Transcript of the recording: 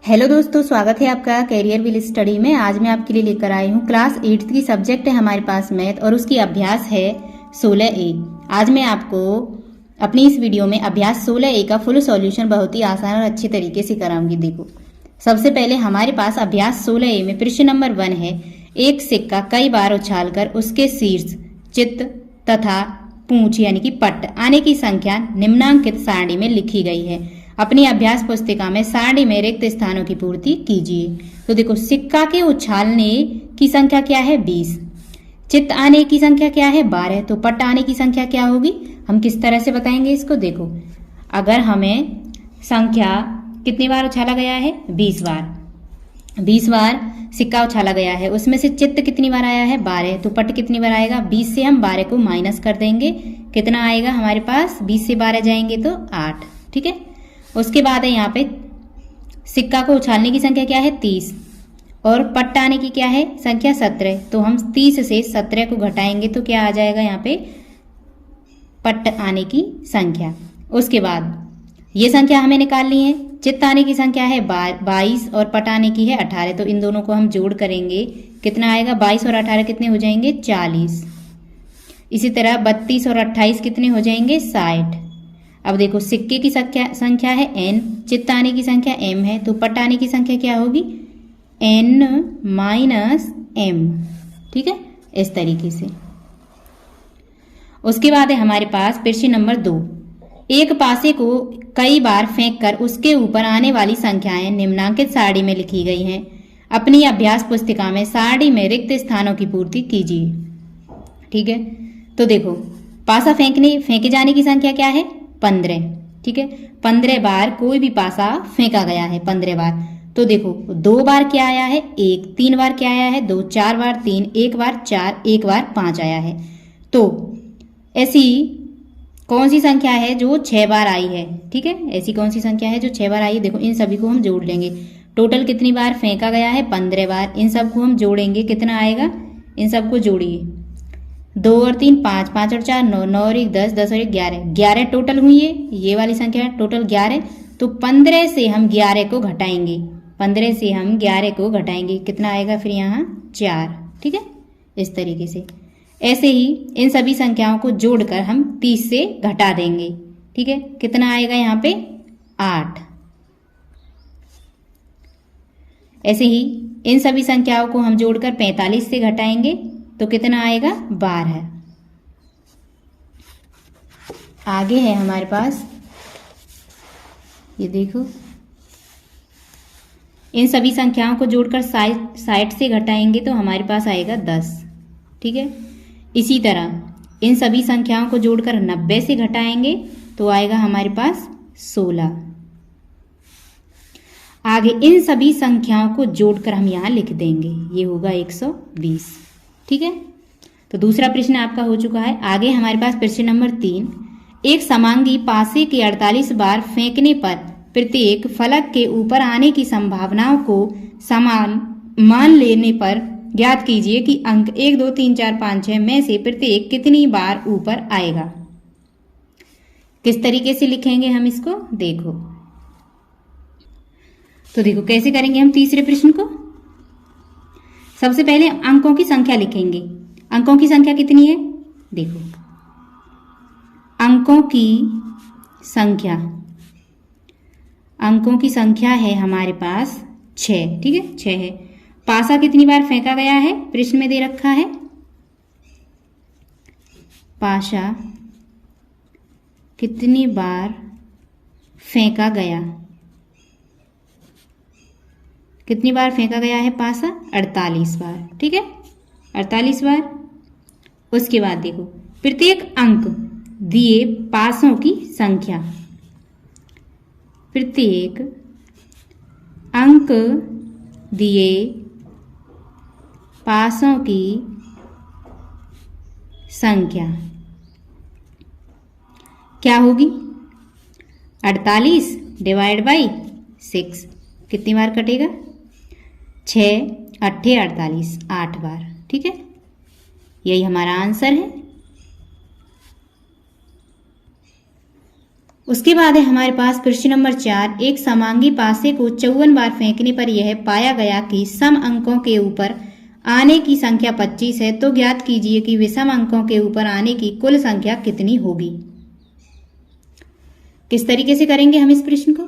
Hello दोस्तों, स्वागत है आपका कैरियर विल स्टडी में। आज मैं आपके लिए लेकर आई हूँ क्लास 8 की सब्जेक्ट है हमारे पास मैथ और उसकी अभ्यास है 16A। आज मैं आपको अपनी इस वीडियो में अभ्यास 16A का फुल सॉल्यूशन बहुत ही आसान और अच्छे तरीके से कराऊंगी। देखो, सबसे पहले हमारे पास अभ्यास 16A में प्रश्न नंबर 1 है। एक सिक्का कई बार उछालकर उसके शीर्ष, चित्त तथा पूंछ यानी कि पट आने की संख्या निम्नांकित सारणी में लिखी गई है। अपनी अभ्यास पुस्तिका में सारणी में रिक्त स्थानों की पूर्ति कीजिए। तो देखो, सिक्का के उछालने की संख्या क्या है 20, चित्त आने की संख्या क्या है 12, तो पट आने की संख्या क्या होगी। हम किस तरह से बताएंगे इसको। देखो, अगर हमें संख्या कितनी बार उछाला गया है 20 बार सिक्का उछाला गया है, उसमें से चित्त कितनी बार आया है 12, तो पट कितनी बार आएगा 20 से हम 12 को माइनस कर देंगे, कितना आएगा हमारे पास 20 से 12 जाएंगे तो 8। ठीक है, उसके बाद है यहाँ पे सिक्का को उछालने की संख्या क्या है 30 और पट आने की क्या है संख्या 17, तो हम 30 से 17 को घटाएंगे तो क्या आ जाएगा यहाँ पे पट आने की संख्या। उसके बाद ये संख्या हमें निकालनी है। चित्त आने की संख्या है 22 और पट आने की है 18, तो इन दोनों को हम जोड़ करेंगे, कितना आएगा 22 और 18 कितने हो जाएंगे 40। इसी तरह 32 और 28 कितने हो जाएंगे 60। अब देखो, सिक्के की संख्या है n, चित्त आने की संख्या m है, तो पट आने की संख्या क्या होगी n माइनस m। ठीक है, इस तरीके से। उसके बाद है हमारे पास प्रश्न नंबर 2। एक पासे को कई बार फेंककर उसके ऊपर आने वाली संख्याएं निम्नांकित सारणी में लिखी गई हैं। अपनी अभ्यास पुस्तिका में सारणी में रिक्त स्थानों की पूर्ति कीजिए। ठीक है, तो देखो, पासा फेंके जाने की संख्या क्या है 15। ठीक है, 15 बार कोई भी पासा फेंका गया है 15 बार। तो देखो, 2 बार क्या आया है 1, 3 बार क्या आया है 2, 4 बार 3, 1 बार 4, 1 बार 5 आया है। तो ऐसी कौन सी संख्या है जो 6 बार आई है। ठीक है, ऐसी कौन सी संख्या है जो 6 बार आई है। देखो, इन सभी को हम जोड़ लेंगे। टोटल कितनी बार फेंका गया है 15 बार, इन सबको हम जोड़ेंगे, कितना आएगा, इन सबको जोड़िए, 2 और 3 5, 5 और 4 9, 9 और 1 10, 10 और 1 11, 11 टोटल हुई है। ये वाली संख्या टोटल 11, तो 15 से हम 11 को घटाएंगे, 15 से हम 11 को घटाएंगे, कितना आएगा फिर यहाँ 4। ठीक है, इस तरीके से। ऐसे ही इन सभी संख्याओं को जोड़कर हम 30 से घटा देंगे। ठीक है, कितना आएगा यहाँ पे 8। ऐसे ही इन सभी संख्याओं को हम जोड़कर 45 से घटाएंगे तो कितना आएगा 12। आगे है हमारे पास, ये देखो, इन सभी संख्याओं को जोड़कर 60 से घटाएंगे तो हमारे पास आएगा 10। ठीक है, इसी तरह इन सभी संख्याओं को जोड़कर 90 से घटाएंगे तो आएगा हमारे पास 16। आगे इन सभी संख्याओं को जोड़कर हम यहाँ लिख देंगे, ये होगा 120। ठीक है, तो दूसरा प्रश्न आपका हो चुका है। आगे हमारे पास प्रश्न नंबर 3। एक समांगी पासे के 48 बार फेंकने पर प्रत्येक फलक के ऊपर आने की संभावनाओं को समान मान लेने पर ज्ञात कीजिए कि अंक 1 2 3 4 5 6 में से प्रत्येक कितनी बार ऊपर आएगा। किस तरीके से लिखेंगे हम इसको, देखो, तो देखो कैसे करेंगे हम तीसरे प्रश्न को। सबसे पहले अंकों की संख्या लिखेंगे। अंकों की संख्या कितनी है, देखो, अंकों की संख्या है हमारे पास 6। ठीक है, 6 है। पासा कितनी बार फेंका गया है प्रश्न में दे रखा है, पासा कितनी बार फेंका गया, कितनी बार फेंका गया है पासा 48 बार। ठीक है, 48 बार। उसके बाद देखो, प्रत्येक अंक दिए पासों की संख्या, प्रत्येक अंक दिए पासों की संख्या क्या होगी 48 डिवाइड बाई 6, कितनी बार कटेगा 6 8 48, 8 बार। ठीक है, यही हमारा आंसर है। उसके बाद है हमारे पास प्रश्न नंबर 4, एक समांगी पासे को 54 बार फेंकने पर यह पाया गया कि सम अंकों के ऊपर आने की संख्या 25 है, तो ज्ञात कीजिए कि विषम अंकों के ऊपर आने की कुल संख्या कितनी होगी। किस तरीके से करेंगे हम इस प्रश्न को?